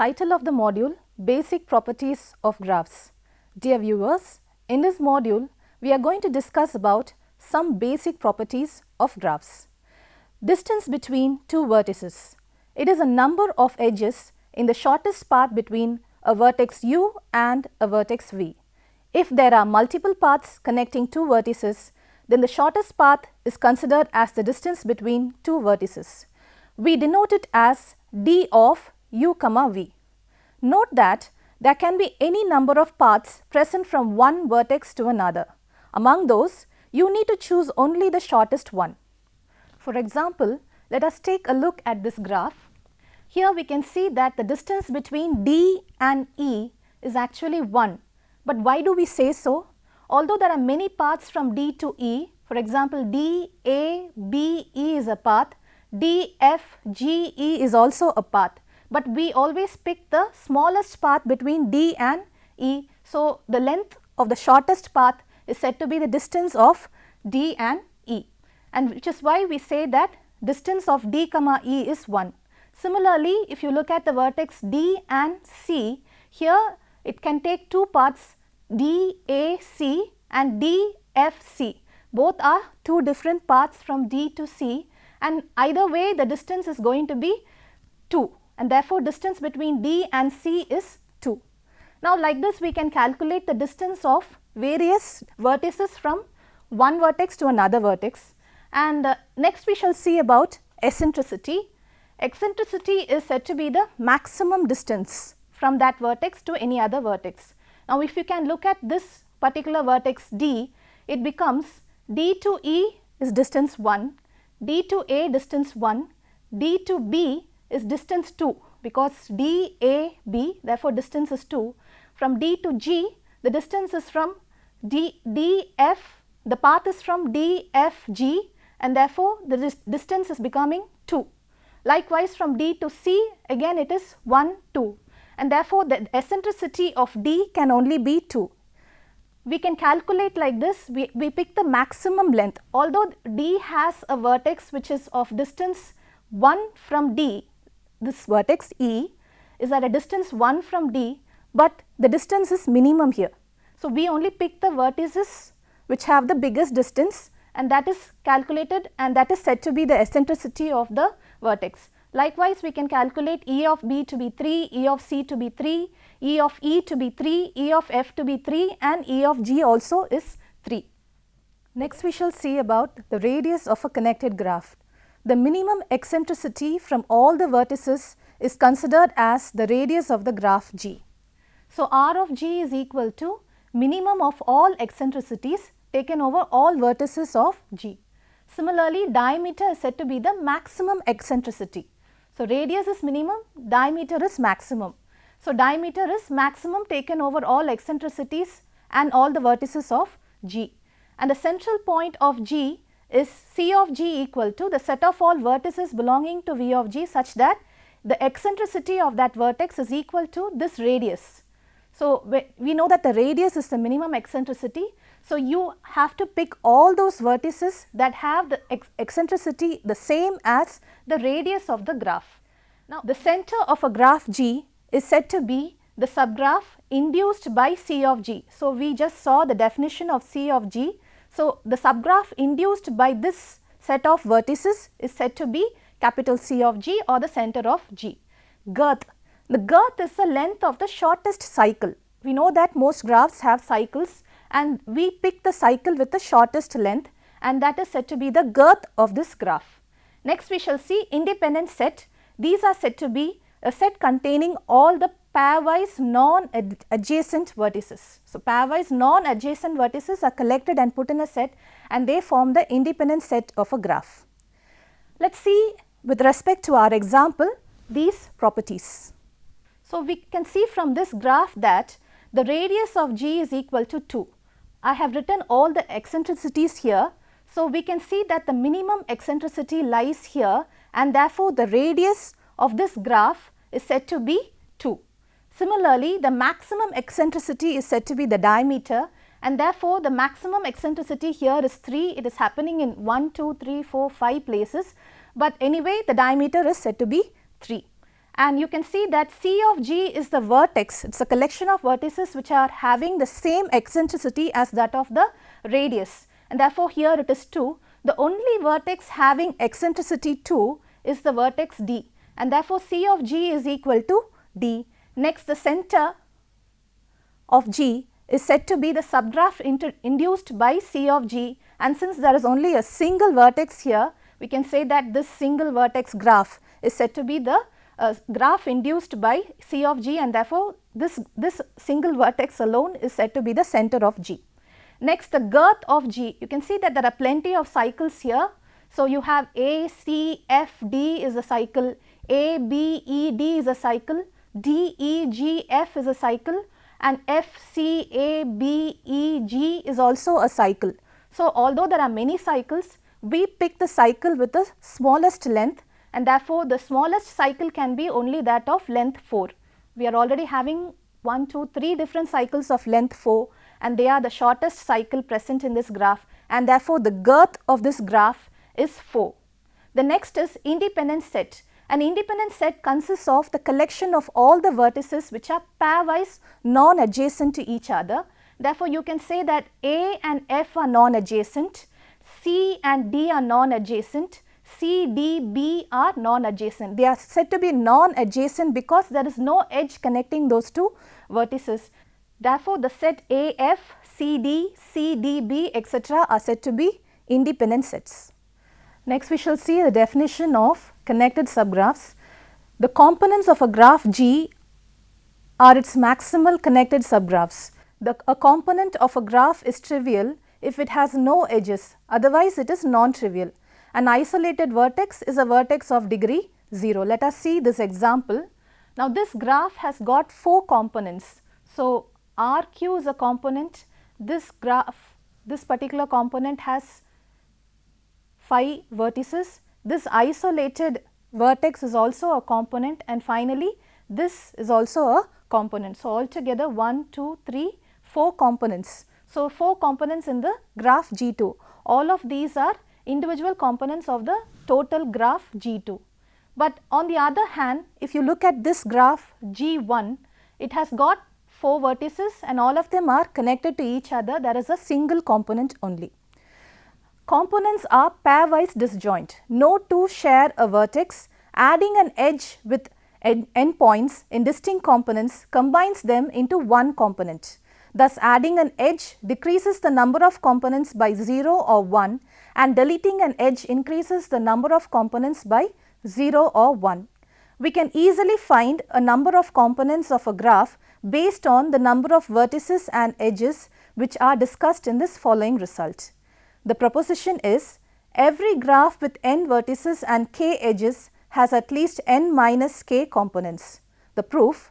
Title of the module: Basic Properties of Graphs. Dear viewers, in this module we are going to discuss about some basic properties of graphs. Distance between two vertices. It is a number of edges in the shortest path between a vertex u and a vertex v. If there are multiple paths connecting two vertices, then the shortest path is considered as the distance between two vertices. We denote it as d of u comma v. Note that there can be any number of paths present from one vertex to another. Among those, you need to choose only the shortest one. For example, let us take a look at this graph. Here we can see that the distance between D and E is actually 1. But why do we say so? Although there are many paths from D to E, for example, D, A, B, E is a path, D, F, G, E is also a path. But we always pick the smallest path between D and E. So, the length of the shortest path is said to be the distance of D and E, and which is why we say that distance of D comma E is 1. Similarly, if you look at the vertex D and C, here it can take two paths D, A, C and D, F, C. Both are two different paths from D to C, and either way the distance is going to be 2. And therefore, distance between D and C is 2. Now, like this we can calculate the distance of various vertices from one vertex to another vertex. And next we shall see about eccentricity. Eccentricity is said to be the maximum distance from that vertex to any other vertex. Now, if you can look at this particular vertex D, it becomes D to E is distance 1, D to A distance 1, D to B is distance 2, because D, A, B, therefore distance is 2. From D to G, the distance is from D, F, the path is from D, F, G, and therefore the distance is becoming 2. Likewise, from D to C, again it is 1, 2, and therefore the eccentricity of D can only be 2. We can calculate like this. We pick the maximum length. Although D has a vertex which is of distance 1 from D, this vertex E is at a distance 1 from D, but the distance is minimum here. So, we only pick the vertices which have the biggest distance, and that is calculated, and that is said to be the eccentricity of the vertex. Likewise, we can calculate E of B to be 3, E of C to be 3, E of E to be 3, E of F to be 3, and E of G also is 3. Next we shall see about the radius of a connected graph. The minimum eccentricity from all the vertices is considered as the radius of the graph G. So, R of G is equal to minimum of all eccentricities taken over all vertices of G. Similarly, diameter is said to be the maximum eccentricity. So, radius is minimum, diameter is maximum. So, diameter is maximum taken over all eccentricities and all the vertices of G. And the central point of G is C of G equal to the set of all vertices belonging to V of G, such that the eccentricity of that vertex is equal to this radius. So, we know that the radius is the minimum eccentricity. So, you have to pick all those vertices that have the eccentricity the same as the radius of the graph. Now, the center of a graph G is said to be the subgraph induced by C of G. So, we just saw the definition of C of G. So, the subgraph induced by this set of vertices is said to be capital C of G, or the center of G. Girth. The girth is the length of the shortest cycle. We know that most graphs have cycles, and we pick the cycle with the shortest length, and that is said to be the girth of this graph. Next we shall see independent set. These are said to be a set containing all the pairwise non-adjacent vertices. So, pairwise non-adjacent vertices are collected and put in a set, and they form the independent set of a graph. Let us see with respect to our example these properties. So, we can see from this graph that the radius of G is equal to 2. I have written all the eccentricities here. So, we can see that the minimum eccentricity lies here, and therefore, the radius of this graph is said to be 2. Similarly, the maximum eccentricity is said to be the diameter, and therefore, the maximum eccentricity here is 3. It is happening in 1, 2, 3, 4, 5 places, but anyway the diameter is said to be 3. and you can see that C of G is the vertex. It is a collection of vertices which are having the same eccentricity as that of the radius, and therefore, here it is 2. The only vertex having eccentricity 2 is the vertex D, and therefore, C of G is equal to D. Next, the center of G is said to be the subgraph induced by C of G, and since there is only a single vertex here, we can say that this single vertex graph is said to be the graph induced by C of G, and therefore, this single vertex alone is said to be the center of G. Next, the girth of G, you can see that there are plenty of cycles here. So, you have A, C, F, D is a cycle, A, B, E, D is a cycle, D, E, G, F is a cycle, and F, C, A, B, E, G is also a cycle. So, although there are many cycles, we pick the cycle with the smallest length, and therefore, the smallest cycle can be only that of length 4. We are already having 1, 2, 3 different cycles of length 4, and they are the shortest cycle present in this graph, and therefore, the girth of this graph is 4. The next is independent set. An independent set consists of the collection of all the vertices which are pairwise non-adjacent to each other. Therefore, you can say that A and F are non-adjacent, C and D are non-adjacent, C, D, B are non-adjacent. They are said to be non-adjacent because there is no edge connecting those two vertices. Therefore, the set AF, CD, CDB etc. are said to be independent sets. Next, we shall see the definition of connected subgraphs. The components of a graph G are its maximal connected subgraphs. A component of a graph is trivial if it has no edges, otherwise it is non-trivial. An isolated vertex is a vertex of degree 0. Let us see this example. Now, this graph has got 4 components. So, RQ is a component, this particular component has 5 vertices, this isolated vertex is also a component, and finally, this is also a component. So, altogether 1, 2, 3, 4 components. So, 4 components in the graph G2. All of these are individual components of the total graph G2. But on the other hand, if you look at this graph G1, it has got 4 vertices and all of them are connected to each other. There is a single component only. Components are pairwise disjoint. No two share a vertex. Adding an edge with endpoints in distinct components combines them into one component. Thus, adding an edge decreases the number of components by 0 or 1, and deleting an edge increases the number of components by 0 or 1. We can easily find a number of components of a graph based on the number of vertices and edges which are discussed in this following result. The proposition is every graph with n vertices and k edges has at least n minus k components. The proof: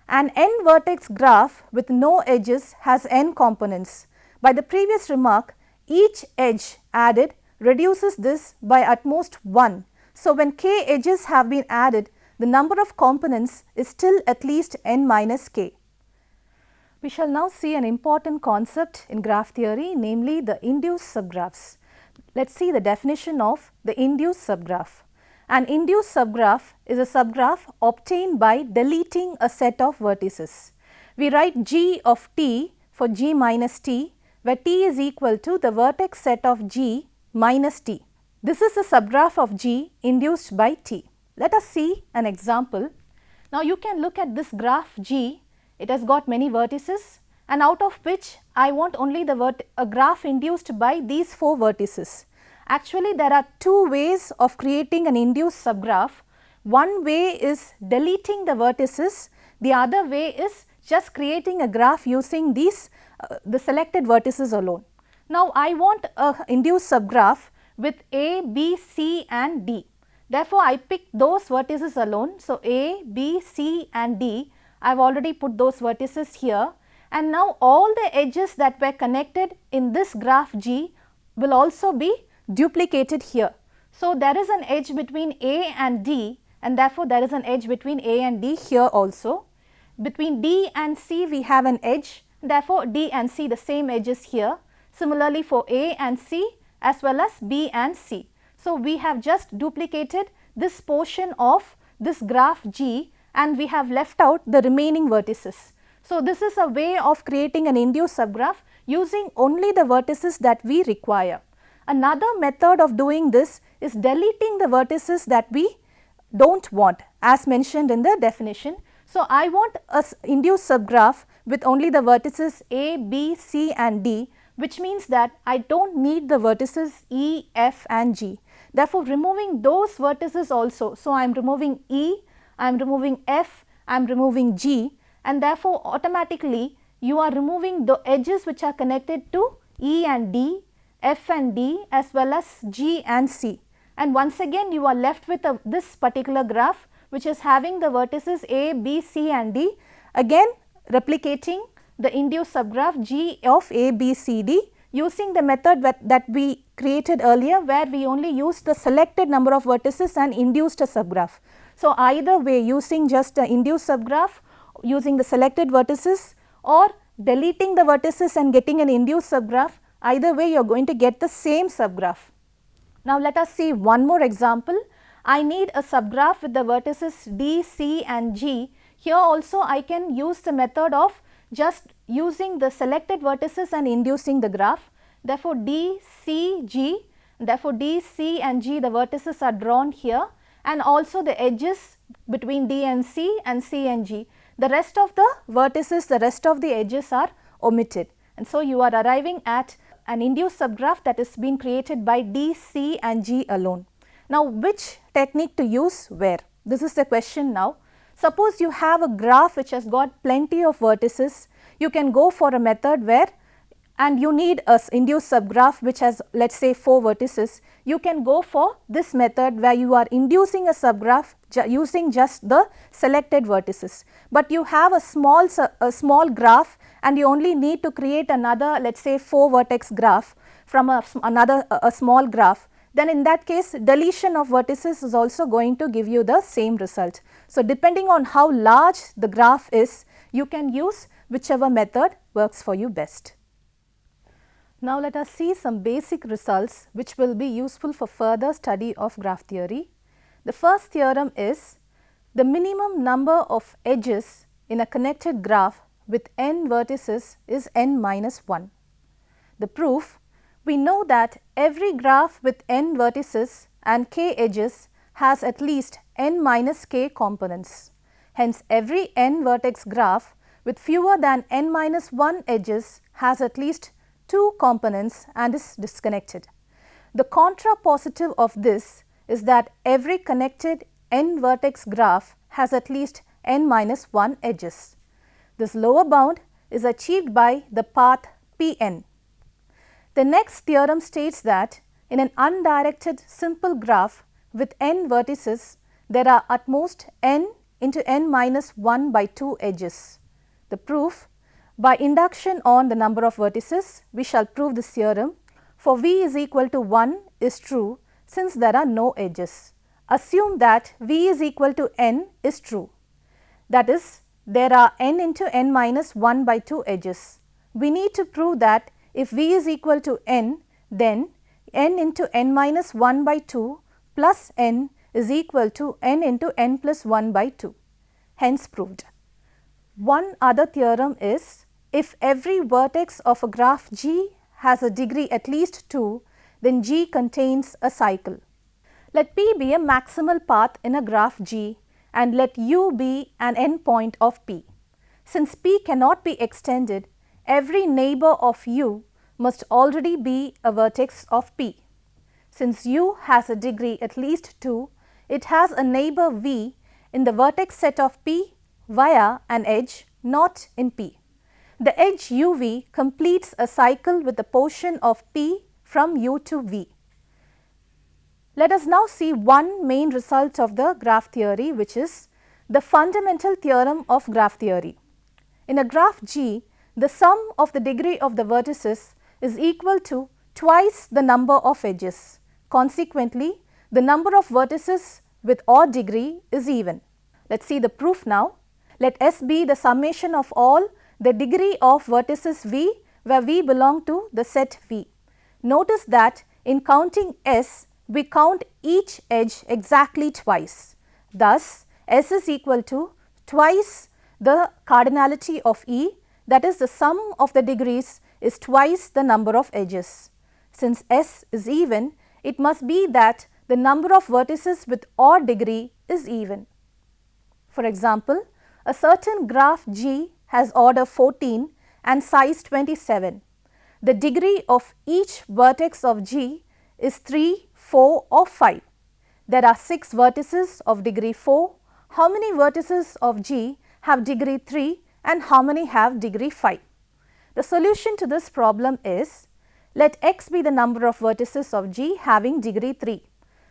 an n vertex graph with no edges has n components. By the previous remark, each edge added reduces this by at most 1. So, when k edges have been added, the number of components is still at least n minus k. We shall now see an important concept in graph theory, namely the induced subgraphs. Let us see the definition of the induced subgraph. An induced subgraph is a subgraph obtained by deleting a set of vertices. We write G of t for G minus t, where t is equal to the vertex set of G minus t. This is a subgraph of G induced by t. Let us see an example. Now, you can look at this graph G. It has got many vertices, and out of which I want only a graph induced by these 4 vertices. Actually, there are 2 ways of creating an induced subgraph. One way is deleting the vertices, the other way is just creating a graph using these the selected vertices alone. Now, I want a induced subgraph with A, B, C and D. Therefore, I pick those vertices alone. So, A, B, C and D, I have already put those vertices here, and now all the edges that were connected in this graph G will also be duplicated here. So, there is an edge between A and D, and therefore, there is an edge between A and D here also. Between D and C we have an edge, therefore, D and C the same edges here. Similarly, for A and C as well as B and C. So, we have just duplicated this portion of this graph G and we have left out the remaining vertices. So, this is a way of creating an induced subgraph using only the vertices that we require. Another method of doing this is deleting the vertices that we do not want, as mentioned in the definition. So, I want a induced subgraph with only the vertices A, B, C and D, which means that I do not need the vertices E, F and G. Therefore, removing those vertices also. So, I am removing E, I am removing F, I am removing G, and therefore, automatically you are removing the edges which are connected to E and D, F and D as well as G and C. And once again you are left with this particular graph which is having the vertices A, B, C and D, again replicating the induced subgraph G of A, B, C, D using the method that we created earlier, where we only used the selected number of vertices and induced a subgraph. So, either way, using just the induced subgraph, using the selected vertices, or deleting the vertices and getting an induced subgraph, either way you are going to get the same subgraph. Now, let us see one more example. I need a subgraph with the vertices D, C and G. Here also I can use the method of just using the selected vertices and inducing the graph. Therefore, D, C, G, therefore, D, C and G, the vertices are drawn here, and also the edges between D and C and G. The rest of the vertices, the rest of the edges are omitted, and so you are arriving at an induced subgraph that is being created by D, C and G alone. Now, which technique to use where? This is the question now. Suppose you have a graph which has got plenty of vertices, you can go for a method where, and you need a induced subgraph which has, let us say, 4 vertices, you can go for this method where you are inducing a subgraph using just the selected vertices. But you have a small graph and you only need to create another, let us say, 4 vertex graph from a small graph. Then in that case, deletion of vertices is also going to give you the same result. So, depending on how large the graph is, you can use whichever method works for you best. Now, let us see some basic results which will be useful for further study of graph theory. The first theorem is the minimum number of edges in a connected graph with n vertices is n minus 1. The proof: we know that every graph with n vertices and k edges has at least n minus k components. Hence, every n vertex graph with fewer than n minus 1 edges has at least 2 components and is disconnected. The contrapositive of this is that every connected n vertex graph has at least n minus 1 edges. This lower bound is achieved by the path P n. The next theorem states that in an undirected simple graph with n vertices, there are at most n into n minus 1 by 2 edges. The proof: by induction on the number of vertices, we shall prove this theorem. For v is equal to 1 is true since there are no edges. Assume that v is equal to n is true. That is, there are n into n minus 1 by 2 edges. We need to prove that if v is equal to n, then n into n minus 1 by 2 plus n is equal to n into n plus 1 by 2. Hence proved. One other theorem is, if every vertex of a graph G has a degree at least 2, then G contains a cycle. Let P be a maximal path in a graph G and let U be an endpoint of P. Since P cannot be extended, every neighbor of U must already be a vertex of P. Since U has a degree at least 2, it has a neighbor V in the vertex set of P via an edge not in P. The edge UV completes a cycle with a portion of P from U to V. Let us now see one main result of the graph theory, which is the fundamental theorem of graph theory. In a graph G, the sum of the degree of the vertices is equal to twice the number of edges. Consequently, the number of vertices with odd degree is even. Let us see the proof now. Let S be the summation of all the degree of vertices V, where V belong to the set V. Notice that in counting S, we count each edge exactly twice. Thus, S is equal to twice the cardinality of E, that is the sum of the degrees is twice the number of edges. Since S is even, it must be that the number of vertices with odd degree is even. For example, a certain graph G has order 14 and size 27. The degree of each vertex of G is 3, 4 or 5. There are 6 vertices of degree 4. How many vertices of G have degree 3 and how many have degree 5? The solution to this problem is, let x be the number of vertices of G having degree 3.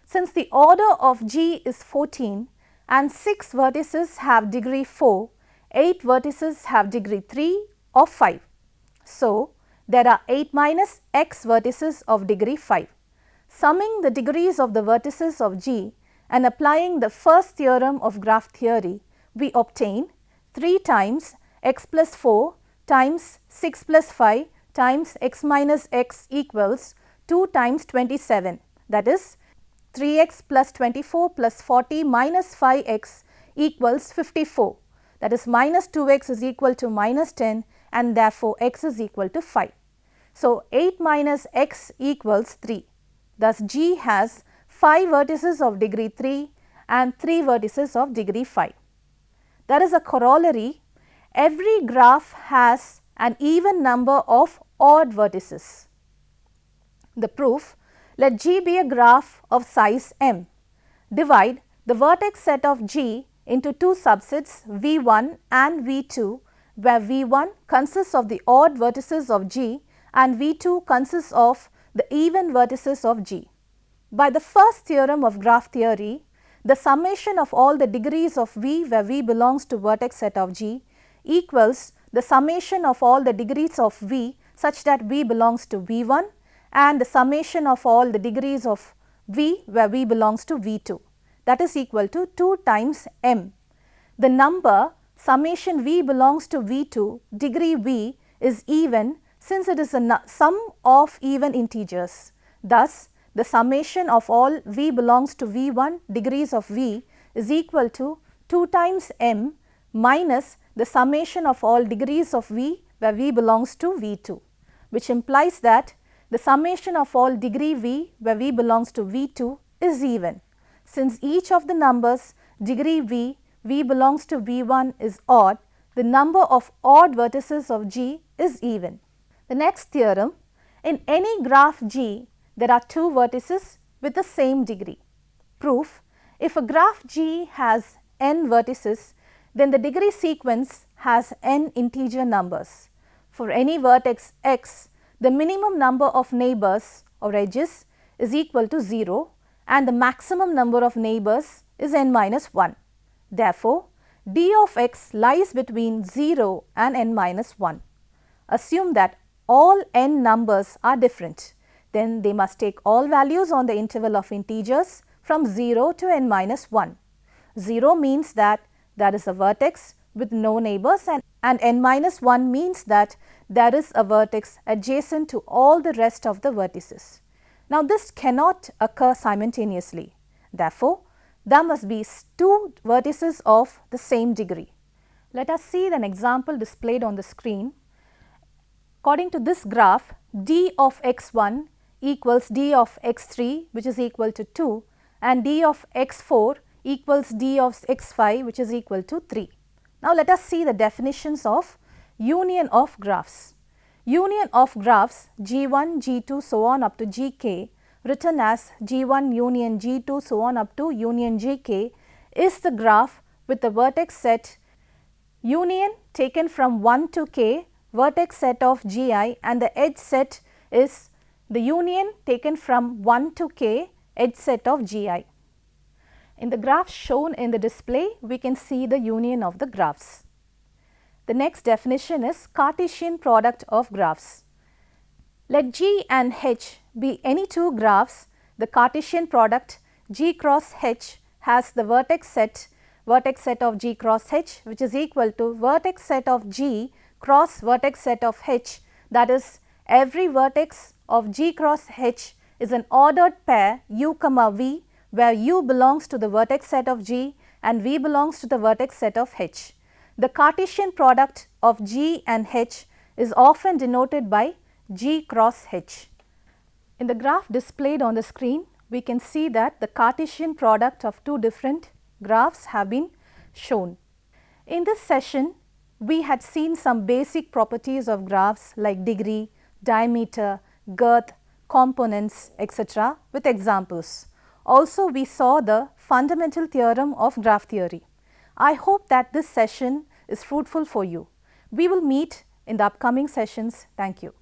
Since the order of G is 14 and 6 vertices have degree 4, 8 vertices have degree 3 or 5. So, there are 8 minus x vertices of degree 5. Summing the degrees of the vertices of G and applying the first theorem of graph theory, we obtain 3 times x plus 4 times 6 plus 5 times x minus x equals 2 times 27, that is 3x plus 24 plus 40 minus 5x equals 54, that is minus 2x is equal to minus 10 and therefore x is equal to 5. So, 8 minus x equals 3. Thus, G has 5 vertices of degree 3 and 3 vertices of degree 5. There is a corollary. Every graph has an even number of odd vertices. The proof: let G be a graph of size m. Divide the vertex set of G into 2 subsets V1 and V2, where V1 consists of the odd vertices of G and V2 consists of the even vertices of G. By the first theorem of graph theory, the summation of all the degrees of V where V belongs to vertex set of G equals the summation of all the degrees of V such that V belongs to V1 and the summation of all the degrees of V where V belongs to V2, that is equal to 2 times m. The number summation V belongs to V2 degree V is even, since it is a sum of even integers. Thus, the summation of all V belongs to V1 degrees of V is equal to 2 times m minus the summation of all degrees of V where V belongs to V2, which implies that the summation of all degree V where V belongs to V2 is even. Since each of the numbers degree V belongs to V1 is odd, the number of odd vertices of G is even. The next theorem: in any graph G, there are 2 vertices with the same degree. Proof: if a graph G has n vertices, then the degree sequence has n integer numbers. For any vertex x, the minimum number of neighbors or edges is equal to 0 and the maximum number of neighbors is n minus 1. Therefore, d of x lies between 0 and n minus 1. Assume that all n numbers are different, then they must take all values on the interval of integers from 0 to n minus 1. 0 means that there is a vertex with no neighbors and n minus 1 means that there is a vertex adjacent to all the rest of the vertices. Now, this cannot occur simultaneously. Therefore, there must be 2 vertices of the same degree. Let us see an example displayed on the screen. According to this graph, d of x1 equals d of x3, which is equal to 2, and d of x4 equals d of x5, which is equal to 3. Now, let us see the definitions of union of graphs. Union of graphs G1, G2 so on up to Gk, written as G1 union G2 so on up to union Gk, is the graph with the vertex set union taken from 1 to k, vertex set of Gi, and the edge set is the union taken from 1 to k, edge set of Gi. In the graph shown in the display, we can see the union of the graphs. The next definition is Cartesian product of graphs. Let G and H be any 2 graphs. The Cartesian product G cross H has the vertex set of G cross H, which is equal to vertex set of G cross vertex set of H, that is, every vertex of G cross H is an ordered pair u comma v, where u belongs to the vertex set of G and V belongs to the vertex set of H. The Cartesian product of G and H is often denoted by G cross H. In the graph displayed on the screen, we can see that the Cartesian product of two different graphs have been shown. In this session, we had seen some basic properties of graphs like degree, diameter, girth, components, etc. with examples. Also, we saw the fundamental theorem of graph theory. I hope that this session is fruitful for you. We will meet in the upcoming sessions. Thank you.